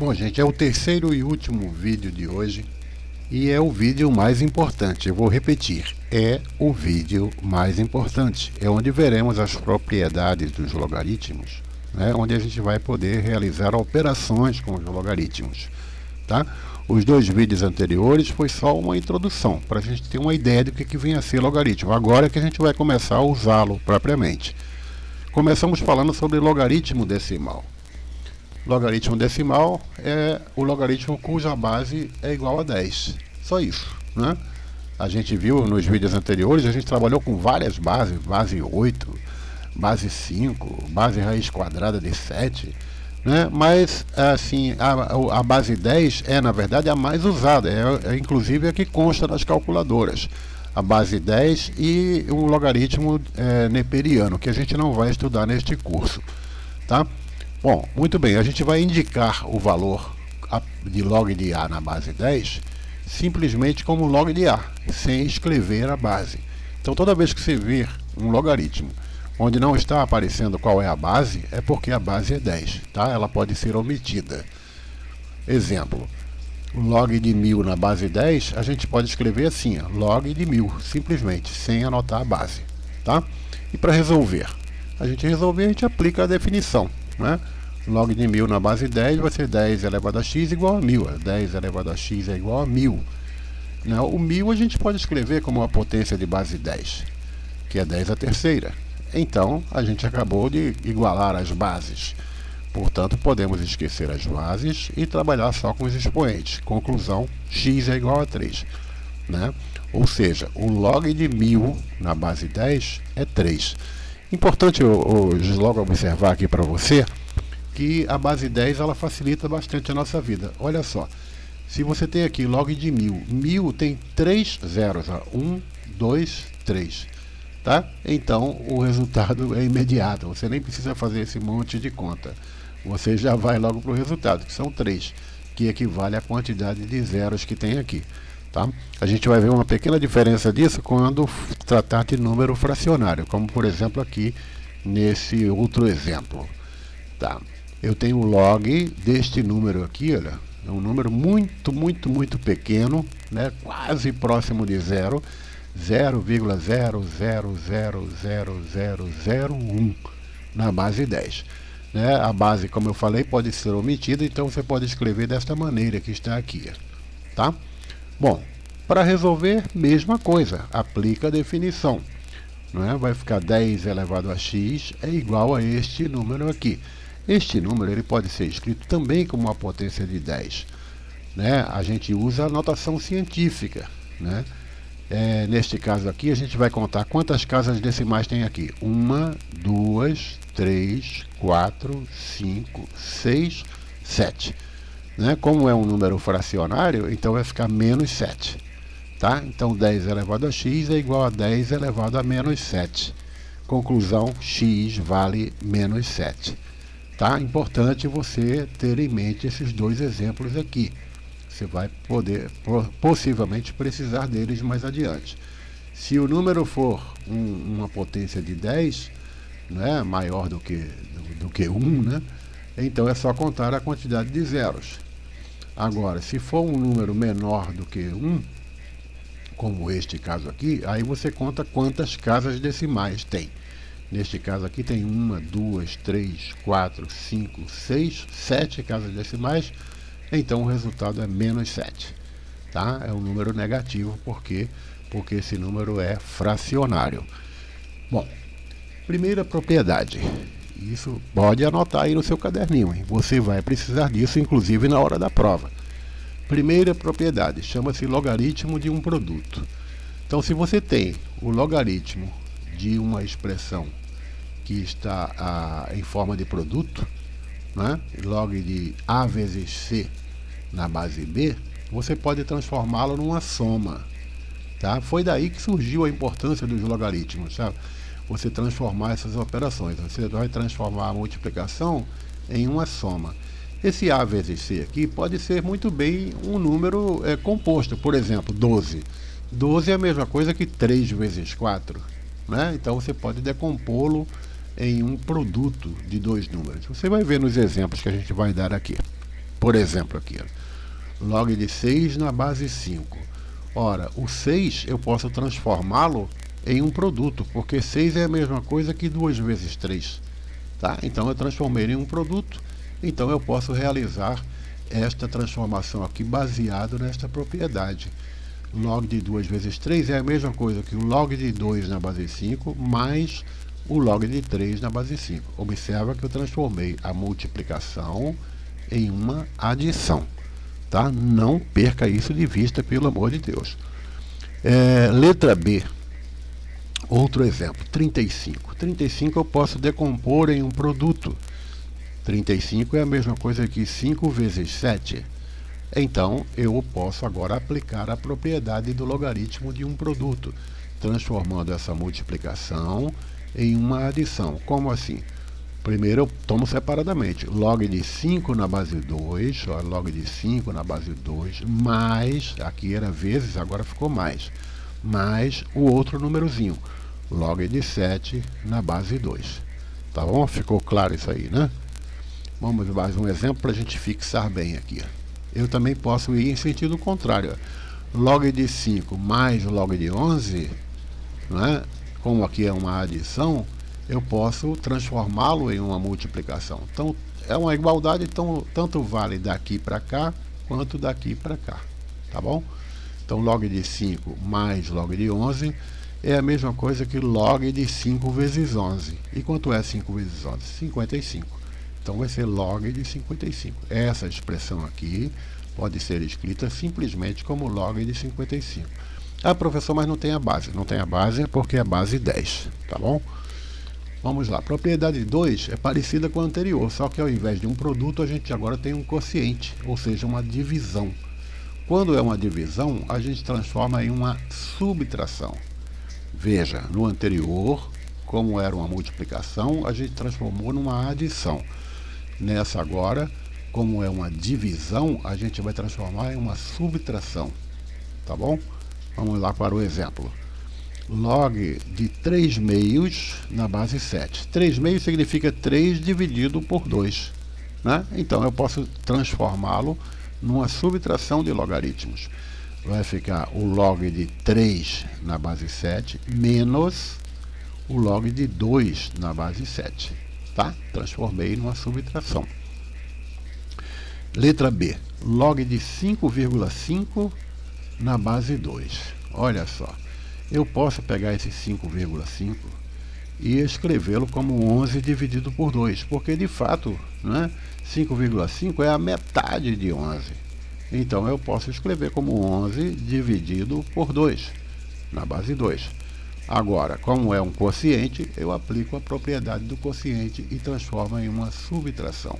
Bom, gente, é o terceiro e último vídeo de hoje e é o vídeo mais importante. Eu vou repetir, é o vídeo mais importante. É onde veremos as propriedades dos logaritmos, né? Onde a gente vai poder realizar operações com os logaritmos, tá? Os dois vídeos anteriores foi só uma introdução, para a gente ter uma ideia do que vem a ser logaritmo. Agora é que a gente vai começar a usá-lo propriamente. Começamos falando sobre logaritmo decimal. Logaritmo decimal é o logaritmo cuja base é igual a 10. Só isso, né? A gente viu nos vídeos anteriores, a gente trabalhou com várias bases, base 8, base 5, base raiz quadrada de 7, né? Mas assim, a base 10 é na verdade a mais usada, inclusive a que consta nas calculadoras. A base 10 e o logaritmo neperiano, que a gente não vai estudar neste curso, tá? Bom, muito bem, a gente vai indicar o valor de log de A na base 10 simplesmente como log de A, sem escrever a base. Então toda vez que você vir um logaritmo onde não está aparecendo qual é a base, é porque a base é 10, tá? Ela pode ser omitida. Exemplo, log de 1000 na base 10, a gente pode escrever assim, ó, log de 1000, simplesmente, sem anotar a base, tá? E para resolver, a gente aplica a definição, né? Log de 1000 na base 10 vai ser 10 elevado a x igual a 1000. 10 elevado a x é igual a 1000. O 1000 a gente pode escrever como a potência de base 10, que é 10 a terceira. Então, a gente acabou de igualar as bases. Portanto, podemos esquecer as bases e trabalhar só com os expoentes. Conclusão, x é igual a 3. Né? Ou seja, o log de 1000 na base 10 é 3. Importante logo observar aqui para você que a base 10 ela facilita bastante a nossa vida. Olha só, se você tem aqui log de 1000, 1000 tem 3 zeros, 1, 2, 3. Tá? Então o resultado é imediato, você nem precisa fazer esse monte de conta. Você já vai logo para o resultado, que são 3, que equivale à quantidade de zeros que tem aqui. Tá? A gente vai ver uma pequena diferença disso quando tratar de número fracionário, como por exemplo aqui nesse outro exemplo. Tá? Eu tenho o log deste número aqui, olha, é um número muito pequeno, né? Quase próximo de zero, 0,00000001 na base 10. Né? A base, como eu falei, pode ser omitida, então você pode escrever desta maneira que está aqui. Tá? Bom, para resolver, mesma coisa, aplica a definição. Não é? Vai ficar 10 elevado a x é igual a este número aqui. Este número ele pode ser escrito também como uma potência de 10. Né? A gente usa a notação científica. Né? Neste caso aqui, a gente vai contar quantas casas decimais tem aqui. 1, 2, 3, 4, 5, 6, 7. Né? Como é um número fracionário, então vai ficar menos 7. Tá? Então 10 elevado a x é igual a 10 elevado a menos 7. Conclusão, x vale menos 7. Tá? Importante você ter em mente esses dois exemplos aqui. Você vai poder, possivelmente, precisar deles mais adiante. Se o número for uma potência de 10, né, maior do que 1, né, então é só contar a quantidade de zeros. Agora, se for um número menor do que 1, como este caso aqui, aí você conta quantas casas decimais tem. Neste caso aqui tem 1, 2, 3, 4, 5, 6, 7 casas decimais. Então o resultado é menos 7. Tá? É um número negativo, porque esse número é fracionário. Bom, primeira propriedade. Isso pode anotar aí no seu caderninho, hein? Você vai precisar disso, inclusive na hora da prova. Primeira propriedade, chama-se logaritmo de um produto. Então se você tem o logaritmo de uma expressão que está em forma de produto, né? Log de A vezes C na base B, você pode transformá-lo numa soma. Tá? Foi daí que surgiu a importância dos logaritmos. Sabe? Você transformar essas operações. Você vai transformar a multiplicação em uma soma. Esse A vezes C aqui pode ser muito bem um número composto. Por exemplo, 12. 12 é a mesma coisa que 3 vezes 4. Né? Então você pode decompô-lo em um produto de dois números. Você vai ver nos exemplos que a gente vai dar aqui. Por exemplo, aqui, ó, log de 6 na base 5. Ora, o 6 eu posso transformá-lo em um produto, porque 6 é a mesma coisa que 2 vezes 3. Tá? Então eu transformei em um produto, então eu posso realizar esta transformação aqui baseado nesta propriedade. Log de 2 vezes 3 é a mesma coisa que o log de 2 na base 5 mais o log de 3 na base 5. Observa que eu transformei a multiplicação em uma adição. Tá? Não perca isso de vista, pelo amor de Deus. Letra B. Outro exemplo, 35. 35 eu posso decompor em um produto. 35 é a mesma coisa que 5 vezes 7. Então, eu posso agora aplicar a propriedade do logaritmo de um produto, transformando essa multiplicação em uma adição. Como assim? Primeiro eu tomo separadamente. Log de 5 na base 2, ó, log de 5 na base 2, mais, aqui era vezes, agora ficou mais o outro númerozinho, log de 7 na base 2. Tá bom? Ficou claro isso aí, né? Vamos mais um exemplo para a gente fixar bem aqui. Eu também posso ir em sentido contrário. Log de 5 mais log de 11, né? Como aqui é uma adição, eu posso transformá-lo em uma multiplicação. Então, é uma igualdade, então, tanto vale daqui para cá, quanto daqui para cá. Tá bom? Então, log de 5 mais log de 11 é a mesma coisa que log de 5 vezes 11. E quanto é 5 vezes 11? 55. Então, vai ser log de 55. Essa expressão aqui pode ser escrita simplesmente como log de 55. Ah, professor, mas não tem a base. Não tem a base porque é a base 10. Tá bom? Vamos lá, propriedade 2 é parecida com a anterior, só que ao invés de um produto, a gente agora tem um quociente, ou seja, uma divisão. Quando é uma divisão, a gente transforma em uma subtração. Veja, no anterior, como era uma multiplicação, a gente transformou numa adição. Nessa agora, como é uma divisão, a gente vai transformar em uma subtração. Tá bom? Vamos lá para o exemplo. Log de 3 meios na base 7. 3 meios significa 3 dividido por 2. Né? Então, eu posso transformá-lo numa subtração de logaritmos. Vai ficar o log de 3 na base 7 menos o log de 2 na base 7. Tá? Transformei numa subtração. Letra B. Log de 5,5 na base 2. Olha só. Eu posso pegar esse 5,5 e escrevê-lo como 11 dividido por 2, porque de fato, né, 5,5 é a metade de 11. Então eu posso escrever como 11 dividido por 2, na base 2. Agora, como é um quociente, eu aplico a propriedade do quociente e transformo em uma subtração.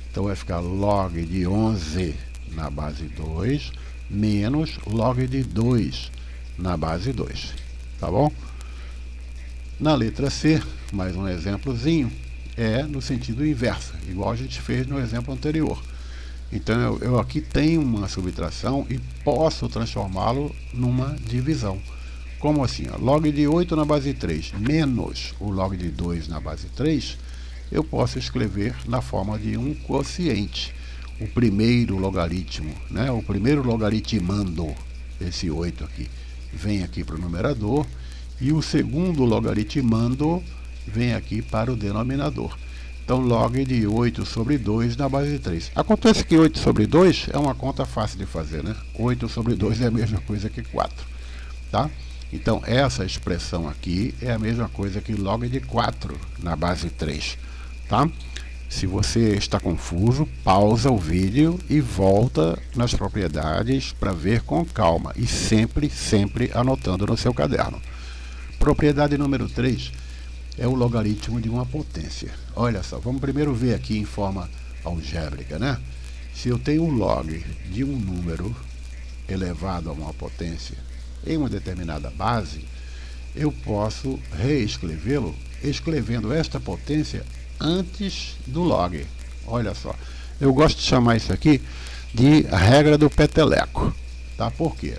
Então vai ficar log de 11 na base 2 menos log de 2 na base 2, tá bom? Na letra C, mais um exemplozinho, é no sentido inverso, igual a gente fez no exemplo anterior. Então eu aqui tenho uma subtração e posso transformá-lo numa divisão. Como assim? Ó? Log de 8 na base 3 menos o log de 2 na base 3, eu posso escrever na forma de um quociente. O primeiro logaritmo, né? O primeiro logaritmando, esse 8 aqui, vem aqui para o numerador, e o segundo logaritmando vem aqui para o denominador. Então, log de 8 sobre 2 na base 3. Acontece que 8 sobre 2 é uma conta fácil de fazer, né? 8 sobre 2 é a mesma coisa que 4, tá? Então, essa expressão aqui é a mesma coisa que log de 4 na base 3, tá? Se você está confuso, pausa o vídeo e volta nas propriedades para ver com calma e sempre anotando no seu caderno. Propriedade número 3 é o logaritmo de uma potência. Olha só, vamos primeiro ver aqui em forma algébrica, né? Se eu tenho um log de um número elevado a uma potência em uma determinada base, eu posso reescrevê-lo escrevendo esta potência antes do log. Olha só, eu gosto de chamar isso aqui de regra do peteleco, tá? Por quê?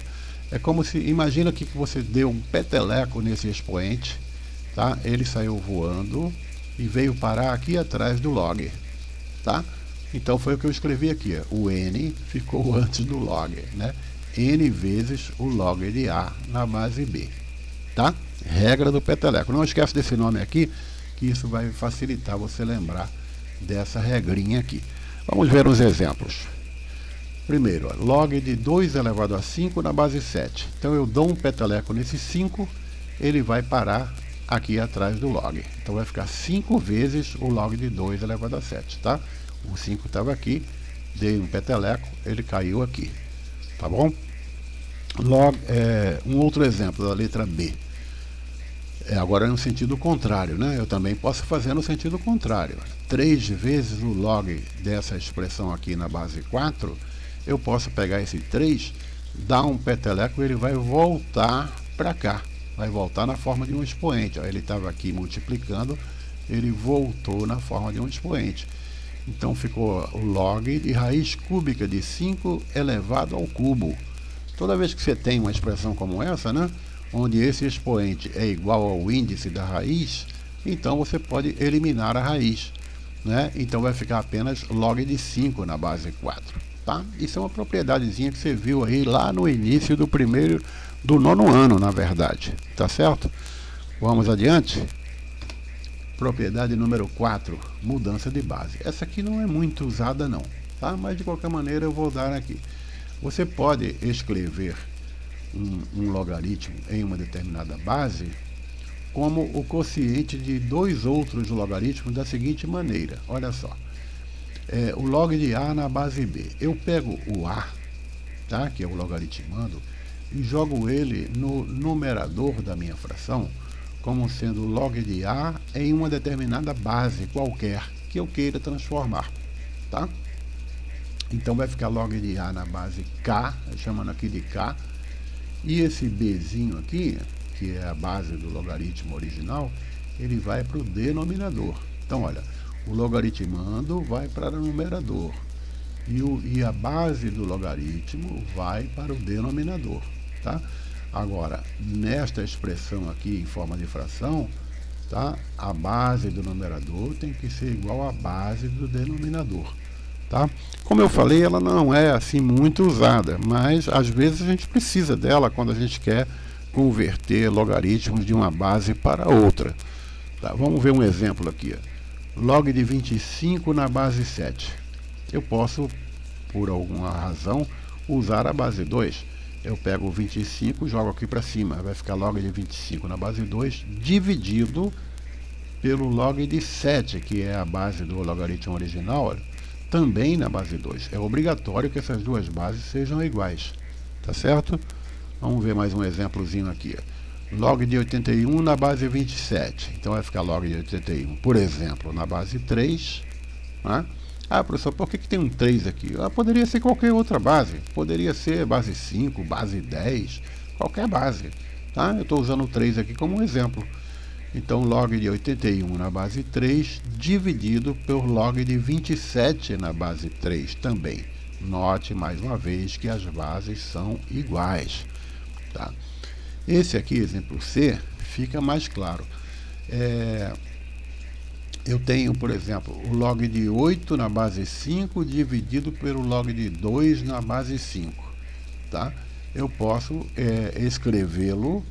É como se, imagina que você deu um peteleco nesse expoente, tá? Ele saiu voando e veio parar aqui atrás do log, tá? Então foi o que eu escrevi aqui, ó. O n ficou antes do log, né? N vezes o log de A na base B, tá? Regra do peteleco. Não esquece desse nome aqui, que isso vai facilitar você lembrar dessa regrinha aqui. Vamos ver uns exemplos. Primeiro, ó, log de 2 elevado a 5 na base 7. Então eu dou um peteleco nesse 5, ele vai parar aqui atrás do log. Então vai ficar 5 vezes o log de 2 elevado a 7, tá? O 5 estava aqui, dei um peteleco, ele caiu aqui, tá bom? Um outro exemplo da letra B. Agora no sentido contrário, né? Eu também posso fazer no sentido contrário. 3 vezes o log dessa expressão aqui na base 4, eu posso pegar esse 3, dar um peteleco e ele vai voltar para cá. Vai voltar na forma de um expoente. Ó, ele estava aqui multiplicando, ele voltou na forma de um expoente. Então ficou o log de raiz cúbica de 5 elevado ao cubo. Toda vez que você tem uma expressão como essa, né, onde esse expoente é igual ao índice da raiz, então você pode eliminar a raiz, né? Então vai ficar apenas log de 5 na base 4, tá? Isso é uma propriedadezinha que você viu aí lá no início do nono ano, na verdade, tá certo? Vamos adiante. Propriedade número 4, mudança de base. Essa aqui não é muito usada não, tá? Mas de qualquer maneira eu vou dar aqui. Você pode escrever um logaritmo em uma determinada base como o quociente de dois outros logaritmos da seguinte maneira. Olha só, o log de A na base B. Eu pego o A, tá? Que é o logaritmando, e jogo ele no numerador da minha fração, como sendo log de A em uma determinada base qualquer que eu queira transformar, tá? Então vai ficar log de A na base K, chamando aqui de K, e esse Bzinho aqui, que é a base do logaritmo original, ele vai para o denominador. Então olha, o logaritmando vai para o numerador, e a base do logaritmo vai para o denominador, tá? Agora, nesta expressão aqui em forma de fração, tá? A base do numerador tem que ser igual à base do denominador, tá? Como eu falei, ela não é assim muito usada, mas às vezes a gente precisa dela quando a gente quer converter logaritmos de uma base para outra, tá? Vamos ver um exemplo aqui, ó. Log de 25 na base 7. Eu posso, por alguma razão, usar a base 2. Eu pego o 25, jogo aqui para cima, vai ficar log de 25 na base 2, dividido pelo log de 7, que é a base do logaritmo original, olha, também na base 2. É obrigatório que essas duas bases sejam iguais, tá certo? Vamos ver mais um exemplozinho aqui. Log de 81 na base 27. Então vai ficar log de 81, por exemplo, na base 3. Né? Ah, professor, por que tem um 3 aqui? Poderia ser qualquer outra base. Poderia ser base 5, base 10, qualquer base. Tá? Eu estou usando o 3 aqui como um exemplo. Então, log de 81 na base 3, dividido por log de 27 na base 3 também. Note, mais uma vez, que as bases são iguais. Tá? Esse aqui, exemplo C, fica mais claro. Eu tenho, por exemplo, o log de 8 na base 5 dividido pelo log de 2 na base 5. Tá? Eu posso escrevê-lo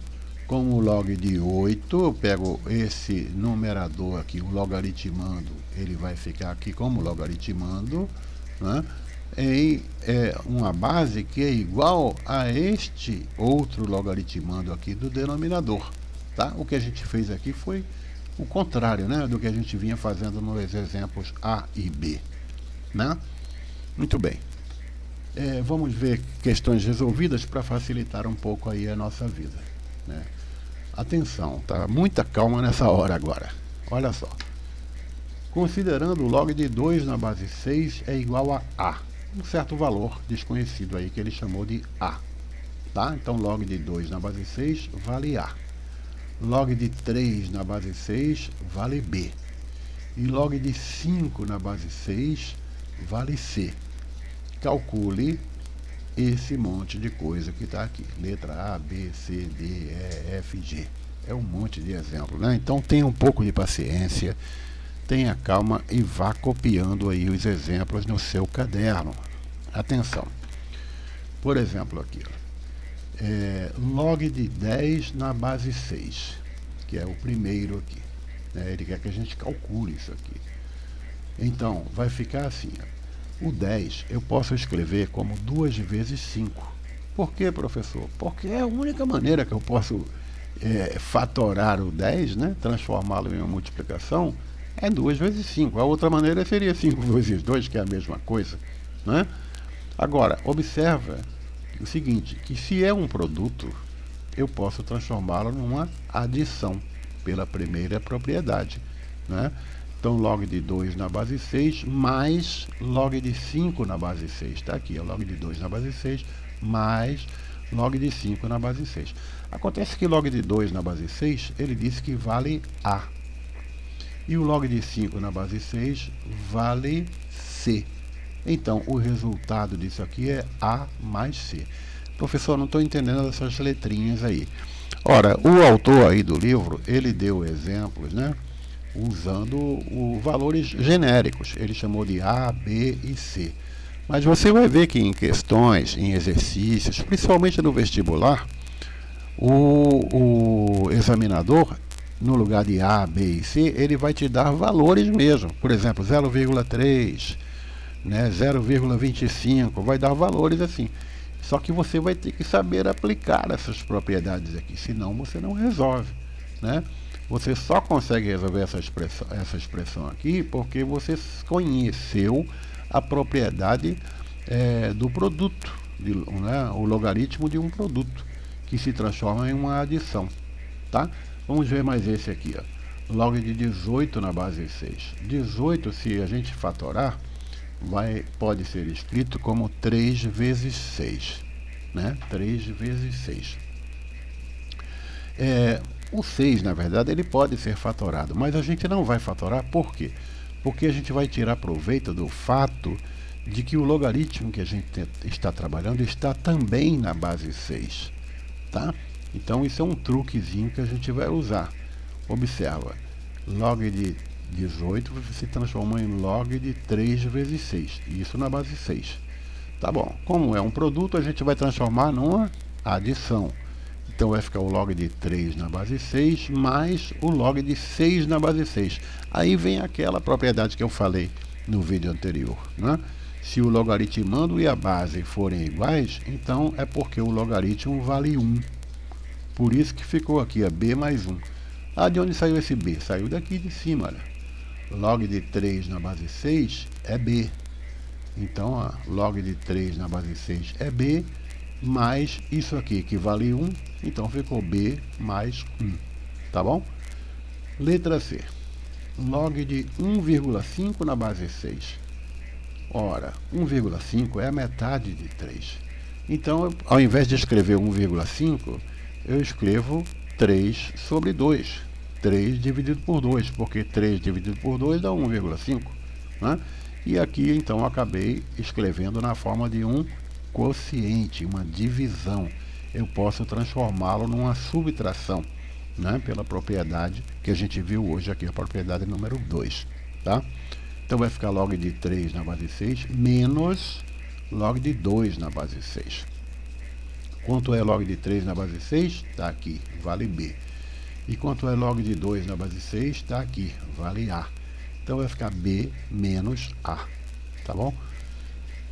como log de 8, eu pego esse numerador aqui, o logaritmando, ele vai ficar aqui como logaritmando, né? Em uma base que é igual a este outro logaritmando aqui do denominador, tá? O que a gente fez aqui foi o contrário, né, do que a gente vinha fazendo nos exemplos A e B, né? Muito bem. Vamos ver questões resolvidas para facilitar um pouco aí a nossa vida, né? Atenção, tá? Muita calma nessa hora agora. Olha só. Considerando o log de 2 na base 6 é igual a A, um certo valor desconhecido aí que ele chamou de A, tá? Então log de 2 na base 6 vale A. Log de 3 na base 6 vale B. E log de 5 na base 6 vale C. Calcule esse monte de coisa que está aqui. Letra A, B, C, D, E, F, G. É um monte de exemplo, né? Então tenha um pouco de paciência, tenha calma e vá copiando aí os exemplos no seu caderno. Atenção. Por exemplo, aqui, log de 10 na base 6, que é o primeiro aqui. Ele quer que a gente calcule isso aqui. Então, vai ficar assim, ó. O 10 eu posso escrever como 2 vezes 5. Por quê, professor? Porque é a única maneira que eu posso fatorar o 10, né? Transformá-lo em uma multiplicação, é 2 vezes 5. A outra maneira seria 5 vezes 2, que é a mesma coisa, né? Agora, observa o seguinte, que se é um produto, eu posso transformá-lo numa adição, pela primeira propriedade, né? Então, log de 2 na base 6, mais log de 5 na base 6. Está aqui, log de 2 na base 6, mais log de 5 na base 6. Acontece que log de 2 na base 6, ele disse que vale A. E o log de 5 na base 6 vale C. Então, o resultado disso aqui é A mais C. Professor, não estou entendendo essas letrinhas aí. Ora, o autor aí do livro, ele deu exemplos, né? Usando valores genéricos. Ele chamou de A, B e C. Mas você vai ver que em questões, em exercícios, principalmente no vestibular, o examinador, no lugar de A, B e C, ele vai te dar valores mesmo. Por exemplo, 0,3, né, 0,25, vai dar valores assim. Só que você vai ter que saber aplicar essas propriedades aqui, senão você não resolve, né? Você só consegue resolver essa expressão aqui porque você conheceu a propriedade do produto, né, o logaritmo de um produto, que se transforma em uma adição, tá? Vamos ver mais esse aqui, ó. Log de 18 na base 6. 18, se a gente fatorar, pode ser escrito como 3 vezes 6, né? 3 vezes 6. O 6, na verdade, ele pode ser fatorado, mas a gente não vai fatorar, por quê? Porque a gente vai tirar proveito do fato de que o logaritmo que a gente está trabalhando está também na base 6, tá? Então, isso é um truquezinho que a gente vai usar. Observa, log de 18 se transformou em log de 3 vezes 6, isso na base 6. Tá bom, como é um produto, a gente vai transformar numa adição. Então vai ficar o log de 3 na base 6 mais o log de 6 na base 6. Aí vem aquela propriedade que eu falei no vídeo anterior, né? Se o logaritmando e a base forem iguais, então é porque o logaritmo vale 1. Por isso que ficou aqui, B mais 1. Ah, de onde saiu esse B? Saiu daqui de cima, olha. Log de 3 na base 6 é B. Então, ó, log de 3 na base 6 é B, mais isso aqui que vale 1, então ficou B mais 1, tá bom? Letra C, log de 1,5 na base 6. Ora, 1,5 é a metade de 3. Então, ao invés de escrever 1,5, eu escrevo 3 sobre 2. 3 dividido por 2, porque 3 dividido por 2 dá 1,5, né? E aqui, então, acabei escrevendo na forma de um quociente, uma divisão. Eu posso transformá-lo numa subtração, né, pela propriedade que a gente viu hoje aqui, a propriedade número 2, tá? Então vai ficar log de 3 na base 6 menos log de 2 na base 6. Quanto é log de 3 na base 6? Está aqui, vale B. E quanto é log de 2 na base 6? Está aqui, vale A. Então vai ficar B menos A, tá bom?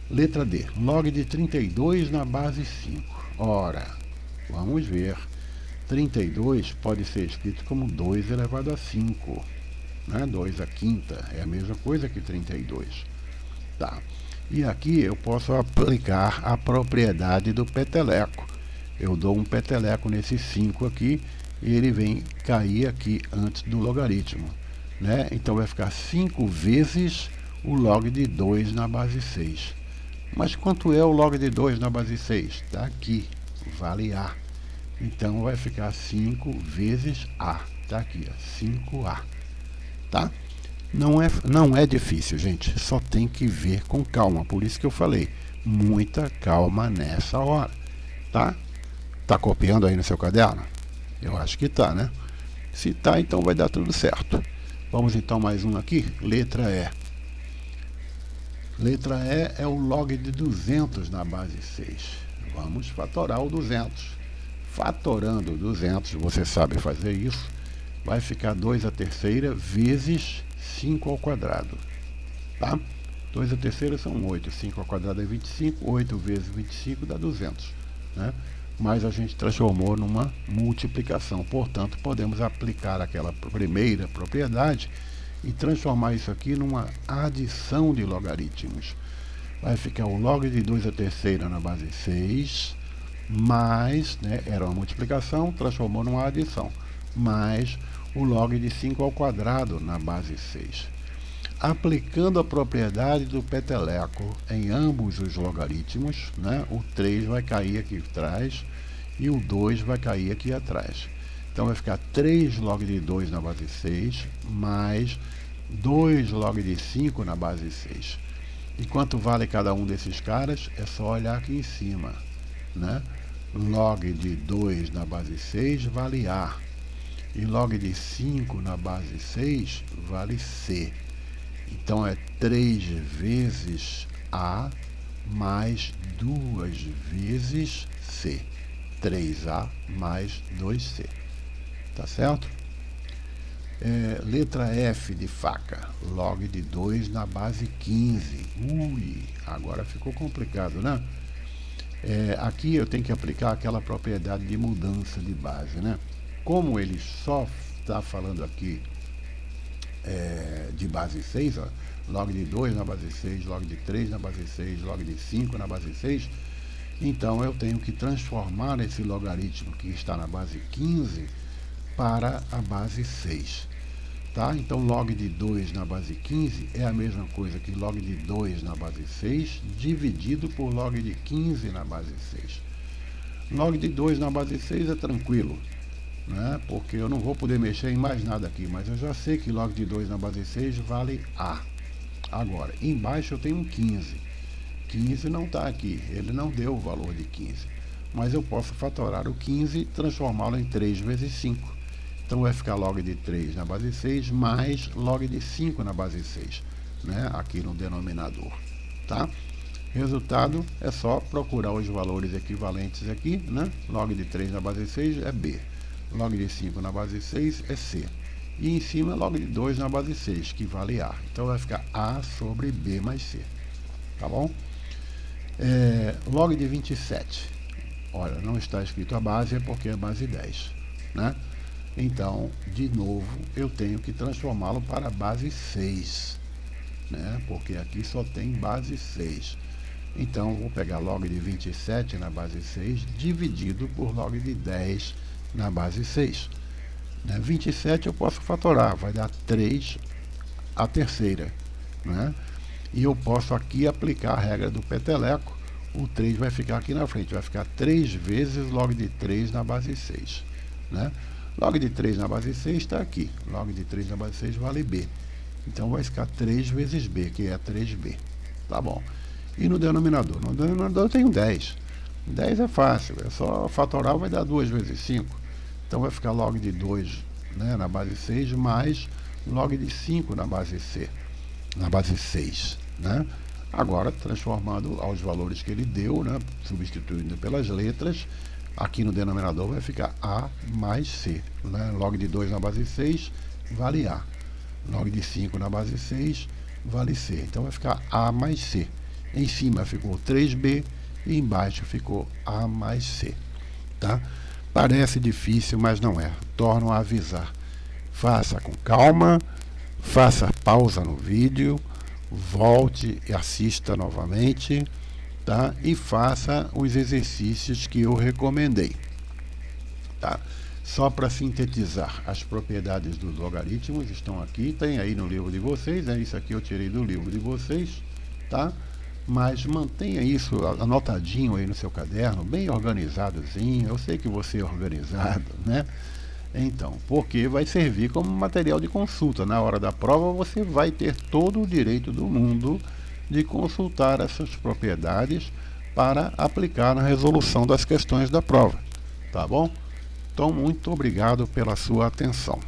Letra D, log de 32 na base 5. Ora, vamos ver. 32 pode ser escrito como 2 elevado a 5, né? 2 à quinta, é a mesma coisa que 32. Tá. E aqui eu posso aplicar a propriedade do peteleco. Eu dou um peteleco nesse 5 aqui, e ele vem cair aqui antes do logaritmo, né? Então vai ficar 5 vezes o log de 2 na base 6. Mas quanto é o log de 2 na base 6? Está aqui, vale A. Então vai ficar 5 vezes A. Está aqui, ó, 5A. Tá? Não é difícil, gente. Só tem que ver com calma. Por isso que eu falei, muita calma nessa hora. Tá? Tá copiando aí no seu caderno? Eu acho que tá, né? Se tá, então vai dar tudo certo. Vamos então mais um aqui, letra E. Letra E é o log de 200 na base 6. Vamos fatorar o 200. Fatorando 200, você sabe fazer isso, vai ficar 2 à terceira vezes 5 ao quadrado. Tá? 2 à terceira são 8, 5 ao quadrado é 25, 8 vezes 25 dá 200. Né? Mas a gente transformou numa multiplicação, portanto podemos aplicar aquela primeira propriedade e transformar isso aqui numa adição de logaritmos. Vai ficar o log de 2 à terceira na base 6, mais, né, era uma multiplicação, transformou numa adição, mais o log de 5 ao quadrado na base 6. Aplicando a propriedade do peteleco em ambos os logaritmos, né, o 3 vai cair aqui atrás e o 2 vai cair aqui atrás. Então vai ficar 3 log de 2 na base 6, mais 2 log de 5 na base 6. E quanto vale cada um desses caras? É só olhar aqui em cima. Né? Log de 2 na base 6 vale A. E log de 5 na base 6 vale C. Então é 3 vezes A mais 2 vezes C. 3A mais 2C. Tá certo? Letra F de faca. Log de 2 na base 15. Ui, agora ficou complicado, né? Aqui eu tenho que aplicar aquela propriedade de mudança de base, né? Como ele só está falando aqui de base 6, ó, log de 2 na base 6, log de 3 na base 6, log de 5 na base 6, então eu tenho que transformar esse logaritmo que está na base 15 para a base 6. Tá? Então log de 2 na base 15 é a mesma coisa que log de 2 na base 6 dividido por log de 15 na base 6. Log de 2 na base 6 é tranquilo, né? Porque eu não vou poder mexer em mais nada aqui, mas eu já sei que log de 2 na base 6 vale A. Agora, embaixo eu tenho um 15. 15 não está aqui, ele não deu o valor de 15. Mas eu posso fatorar o 15 e transformá-lo em 3 vezes 5. Então vai ficar log de 3 na base 6 mais log de 5 na base 6, né? Aqui no denominador. Tá? Resultado é só procurar os valores equivalentes aqui, né? Log de 3 na base 6 é B. Log de 5 na base 6 é C. E em cima log de 2 na base 6, que vale A. Então vai ficar A sobre B mais C. Tá bom? Log de 27. Olha, não está escrito a base, é porque é base 10. Né? Então, de novo, eu tenho que transformá-lo para a base 6. Né? Porque aqui só tem base 6. Então, vou pegar log de 27 na base 6, dividido por log de 10 na base 6. 27 eu posso fatorar, vai dar 3 à terceira. Né? E eu posso aqui aplicar a regra do peteleco. O 3 vai ficar aqui na frente, vai ficar 3 vezes log de 3 na base 6. Né? Log de 3 na base 6 está aqui. Log de 3 na base 6 vale B. Então vai ficar 3 vezes B, que é 3B. Tá bom. E no denominador? No denominador eu tenho 10. 10 é fácil, é só fatorar, vai dar 2 vezes 5. Então vai ficar log de 2, né, na base 6 mais log de 5 na base C, na base 6. Né? Agora, transformando aos valores que ele deu, né, substituindo pelas letras, aqui no denominador vai ficar A mais C. Né? Log de 2 na base 6 vale A. Log de 5 na base 6 vale C. Então vai ficar A mais C. Em cima ficou 3B e embaixo ficou A mais C. Tá? Parece difícil, mas não é. Torno a avisar. Faça com calma, faça pausa no vídeo, volte e assista novamente, tá? E faça os exercícios que eu recomendei. Tá? Só para sintetizar, as propriedades dos logaritmos estão aqui, tem aí no livro de vocês, né? Isso aqui eu tirei do livro de vocês, tá? Mas mantenha isso anotadinho aí no seu caderno, bem organizadozinho. Eu sei que você é organizado, né? Então, porque vai servir como material de consulta. Na hora da prova você vai ter todo o direito do mundo de consultar essas propriedades para aplicar na resolução das questões da prova. Tá bom? Então, muito obrigado pela sua atenção.